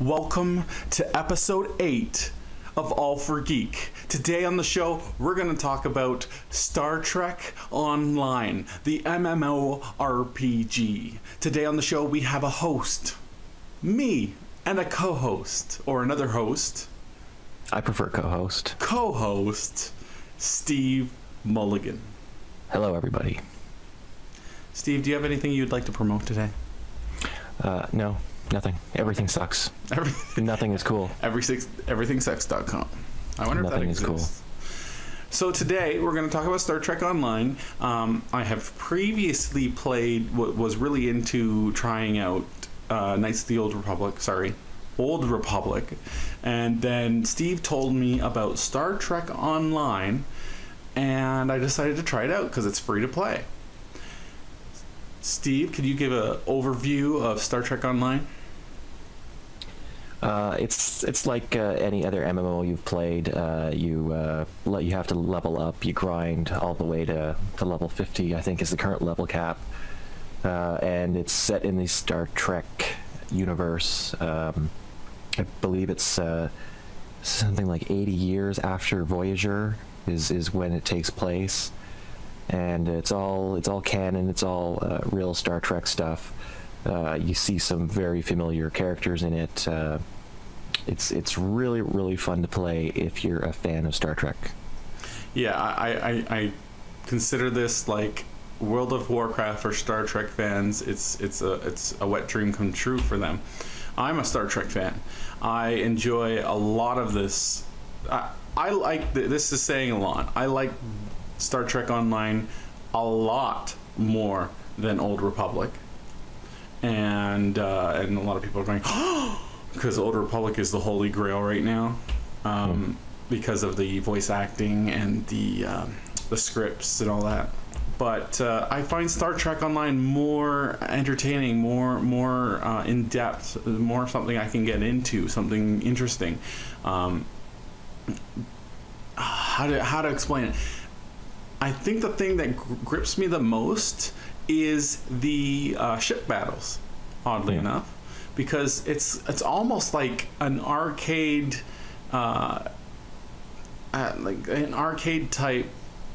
Welcome to episode 8 of All for Geek. Today on the show, we're going to talk about Star Trek Online, the MMORPG. Today on the show, we have a host, me, and a co-host, or another host. I prefer co-host. Co-host, Steve Mulligan. Hello, everybody. Steve, do you have anything you'd like to promote today? No, nothing. Everything sucks. Nothing is cool. Everythingsucks.com. I wonder nothing if that exists. So today we're going to talk about Star Trek Online. I have previously played, was really into trying out Knights of the Old Republic. Old Republic. And then Steve told me about Star Trek Online, and I decided to try it out because it's free to play. Steve, could you give an overview of Star Trek Online? It's like any other MMO you've played. You have to level up. You grind all the way to level 50, I think, is the current level cap. And it's set in the Star Trek universe. I believe it's something like 80 years after Voyager is when it takes place. And it's all canon. It's all real Star Trek stuff. You see some very familiar characters in it. It's really fun to play if you're a fan of Star Trek. Yeah, I consider this like World of Warcraft for Star Trek fans. It's a wet dream come true for them. I'm a Star Trek fan. I enjoy a lot of this. I like this is saying a lot. I like Star Trek Online a lot more than Old Republic, and a lot of people are going, oh, because Old Republic is the holy grail right now, because of the voice acting and the scripts and all that. But I find Star Trek Online more entertaining, more in depth, more something I can get into, something interesting. How to explain it? I think the thing that grips me the most is the ship battles, oddly enough, because it's almost like an arcade, like an arcade type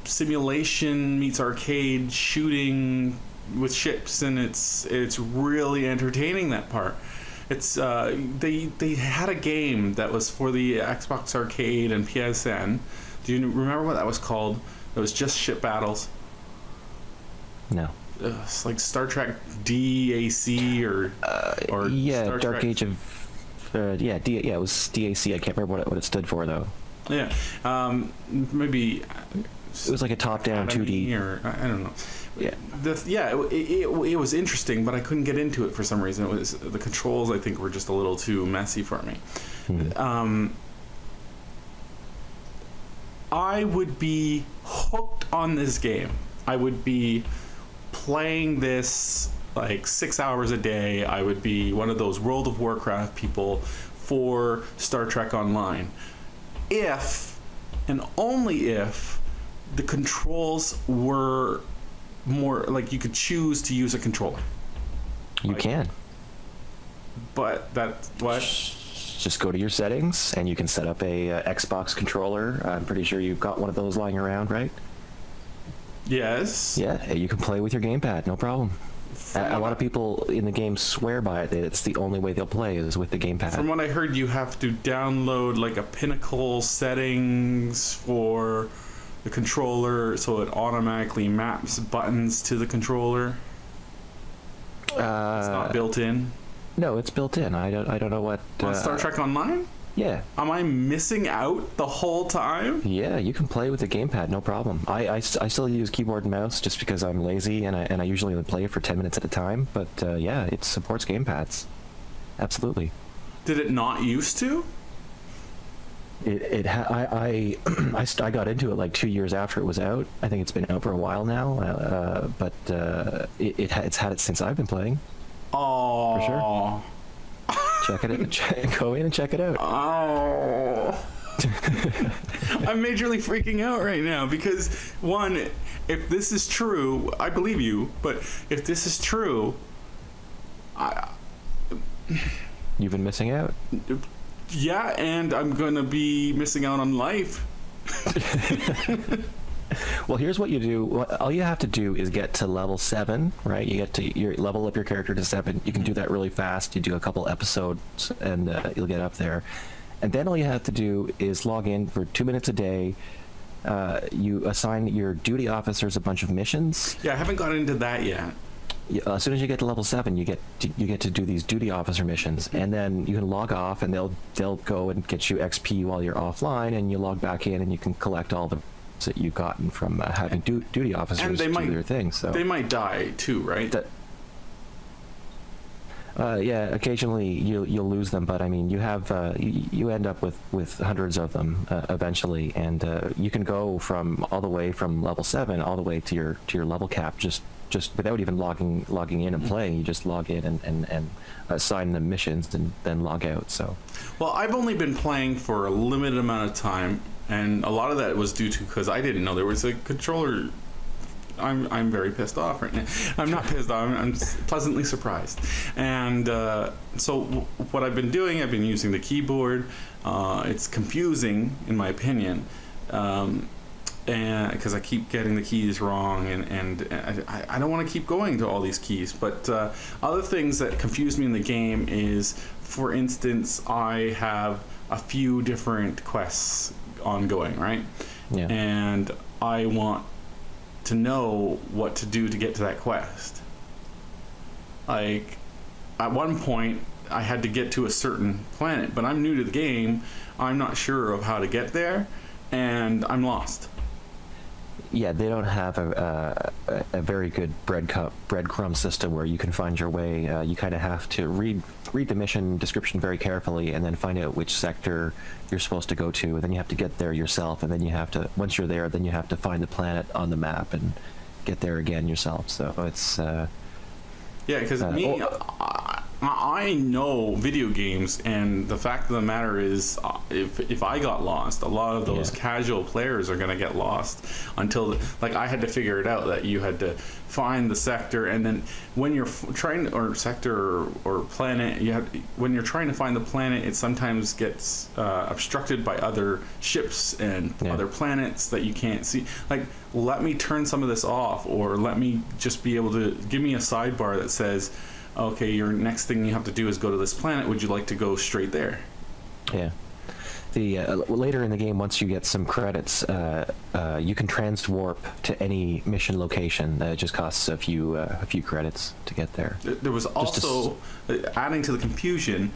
simulation meets arcade shooting with ships, and it's really entertaining, that part. It's they had a game that was for the Xbox Arcade and PSN. Do you remember what that was called? It was just ship battles. No. It's like Star Trek DAC or yeah, Star Dark Trek. Age of it was DAC. I can't remember what it stood for though. Yeah, maybe it was like a top-down 2D, or I don't know. Yeah, it was interesting, but I couldn't get into it for some reason. It was the controls, I think, were just a little too messy for me. I would be hooked on this game. I would be playing this like 6 hours a day. I would be one of those World of Warcraft people for Star Trek Online. If, and only if, the controls were more, like you could choose to use a controller. You can. But that's what? Just go to your settings and you can set up a Xbox controller. I'm pretty sure you've got one of those lying around, right? Yes. Yeah, you can play with your gamepad, no problem. A lot of people in the game swear by it. It's the only way they'll play is with the gamepad. From what I heard, you have to download like a Pinnacle settings for the controller, so it automatically maps buttons to the controller. It's not built in. No, it's built in. I don't know what. On Star Trek Online? Yeah. Am I missing out the whole time? Yeah, you can play with the gamepad, no problem. I still use keyboard and mouse just because I'm lazy and I usually only play it for 10 minutes at a time. But yeah, it supports gamepads. Absolutely. Did it not used to? I got into it like 2 years after it was out. I think it's been out for a while now, but it's had it since I've been playing. Oh. For sure. Check it out. Go in and check it out. Oh. I'm majorly freaking out right now because, one, if this is true, I believe you, but if this is true, You've been missing out. Yeah, and I'm going to be missing out on life. Well, here's what you do. All you have to do is get to level 7, right? You level up your character to 7. You can do that really fast. You do a couple episodes, and you'll get up there. And then all you have to do is log in for 2 minutes a day. You assign your duty officers a bunch of missions. Yeah, I haven't got into that yet. As soon as you get to level 7, you get to do these duty officer missions, and then you can log off, and they'll go and get you XP while you're offline, and you log back in, and you can collect all the that you've gotten from having duty officers do their things. So they might die too, right? Yeah, occasionally you'll lose them, but I mean, you end up with hundreds of them eventually, and you can go all the way from level 7 all the way to your level cap just without even logging in and playing. You just log in and assign them missions and then log out. So, well, I've only been playing for a limited amount of time, and a lot of that was due to because I didn't know there was a controller. I'm very pissed off right now. I'm not pissed off. I'm pleasantly surprised. And so what I've been doing, I've been using the keyboard. It's confusing, in my opinion, and because I keep getting the keys wrong, and I don't want to keep going to all these keys. But other things that confuse me in the game is, for instance, I have a few different quests ongoing, right? Yeah. And I want to know what to do to get to that quest. Like, at one point I had to get to a certain planet, but I'm new to the game. I'm not sure of how to get there, and I'm lost. Yeah, they don't have a very good breadcrumb system where you can find your way. You kind of have to read the mission description very carefully, and then find out which sector you're supposed to go to. And then you have to get there yourself, and then you have to, once you're there, then you have to find the planet on the map and get there again yourself. So it's yeah, because I know video games, and the fact of the matter is, if I got lost, a lot of those casual players are going to get lost until, like, I had to figure it out that you had to find the sector, and then when you're trying, or sector or planet, when you're trying to find the planet, it sometimes gets obstructed by other ships and other planets that you can't see. Like, let me turn some of this off, or let me just be able to give me a sidebar that says, okay, your next thing you have to do is go to this planet. Would you like to go straight there? Yeah. The later in the game, once you get some credits, you can transwarp to any mission location. It just costs a few credits to get there. There was also, adding to the confusion,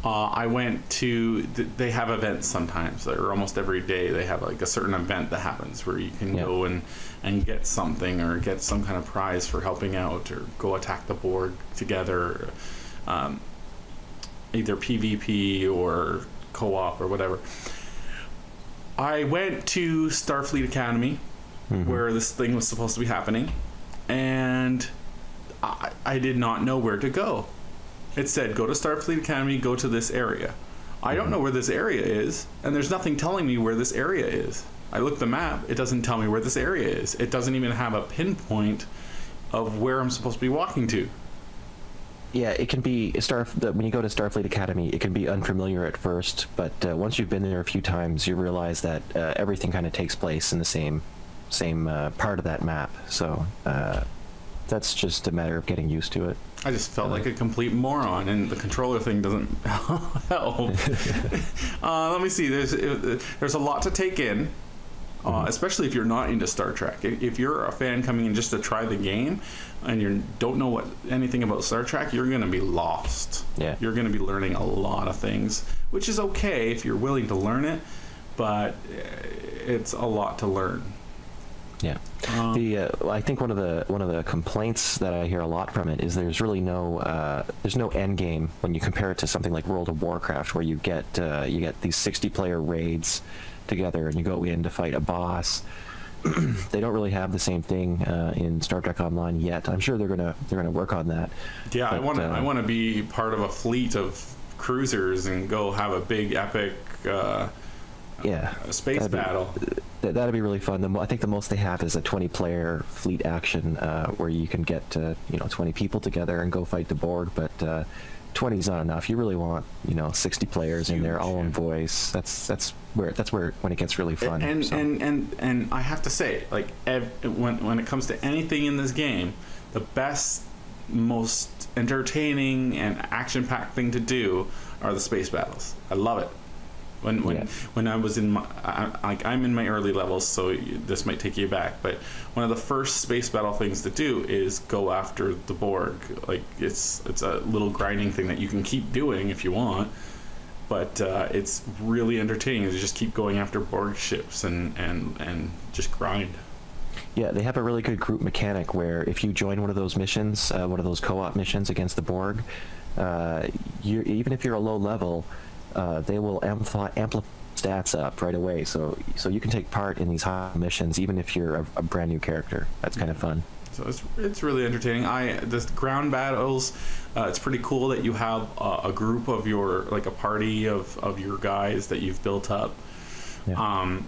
I went to, they have events sometimes, or almost every day they have like a certain event that happens where you can go and get something, or get some kind of prize for helping out, or go attack the board together, either PvP or co-op or whatever. I went to Starfleet Academy, where this thing was supposed to be happening, and I did not know where to go. It said, go to Starfleet Academy, go to this area. I don't know where this area is, and there's nothing telling me where this area is. I looked at the map, it doesn't tell me where this area is. It doesn't even have a pinpoint of where I'm supposed to be walking to. Yeah, it can be when you go to Starfleet Academy, it can be unfamiliar at first, but once you've been there a few times, you realize that everything kind of takes place in the same part of that map. So that's just a matter of getting used to it. I just felt like a complete moron, and the controller thing doesn't help. Let me see. There's a lot to take in, especially if you're not into Star Trek. If you're a fan coming in just to try the game, and you don't know anything about Star Trek, you're going to be lost. Yeah. You're going to be learning a lot of things, which is okay if you're willing to learn it, but it's a lot to learn. Yeah. I think one of the complaints that I hear a lot from it is there's really no end game when you compare it to something like World of Warcraft, where you get these 60-player raids together and you go in to fight a boss. They don't really have the same thing in Star Trek Online yet. I'm sure they're gonna work on that. Yeah, but, I want to be part of a fleet of cruisers and go have a big epic space battle. That'd be really fun. I think the most they have is a 20-player fleet action where you can get 20 people together and go fight the Borg. But 20's not enough. You really want, 60 players in there, all in voice. That's where when it gets really fun. And I have to say, like, when it comes to anything in this game, the best, most entertaining and action-packed thing to do are the space battles. I love it. When I was in I'm in my early levels, so this might take you back, but one of the first space battle things to do is go after the Borg. Like, it's a little grinding thing that you can keep doing if you want, but it's really entertaining to just keep going after Borg ships and just grind. Yeah, they have a really good group mechanic where if you join one of those missions, one of those co-op missions against the Borg, even if you're a low level, they will amplify stats up right away, so you can take part in these high missions even if you're a brand new character. That's kind of fun. So it's really entertaining. The ground battles, it's pretty cool that you have a group of your, like a party of your guys that you've built up. Yeah.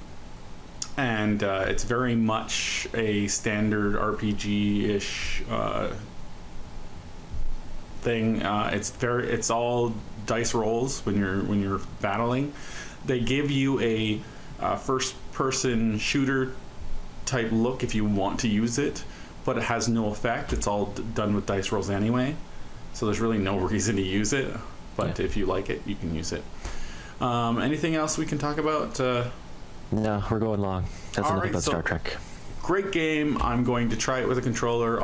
And it's very much a standard RPG-ish thing. It's all dice rolls when you're battling. They give you a first-person shooter type look if you want to use it, but it has no effect. It's all done with dice rolls anyway, so there's really no reason to use it. But if you like it, you can use it. Anything else we can talk about? No, we're going long. That's enough about Star Trek. Great game. I'm going to try it with a controller.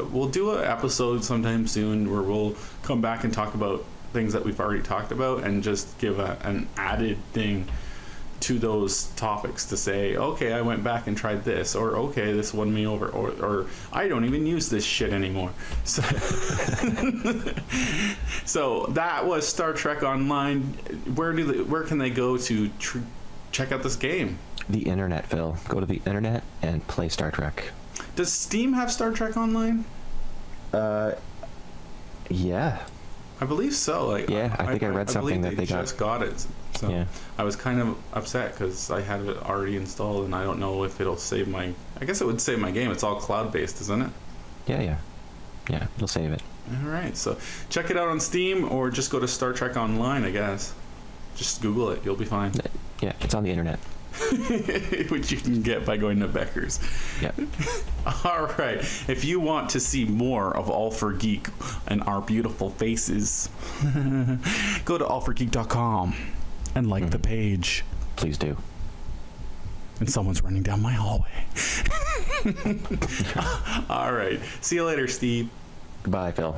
We'll do an episode sometime soon where we'll come back and talk about things that we've already talked about and just give an added thing to those topics to say, okay, I went back and tried this, or okay, this won me over, or I don't even use this shit anymore. So, so that was Star Trek Online. Where can they go to check out this game? The internet, Phil. Go to the internet and play Star Trek. Does Steam have Star Trek Online? Yeah. I believe so. Like, yeah, I think I read something that they just got it. So yeah. I was kind of upset because I had it already installed, and I don't know if it'll save my. I guess it would save my game. It's all cloud-based, isn't it? Yeah. It'll save it. All right, so check it out on Steam, or just go to Star Trek Online. I guess. Just Google it. You'll be fine. Yeah, it's on the internet. Which you can get by going to Becker's. Yeah. All right. If you want to see more of All for Geek and our beautiful faces, go to allforgeek.com and like the page. Please do. And someone's running down my hallway. All right. See you later, Steve. Goodbye, Phil.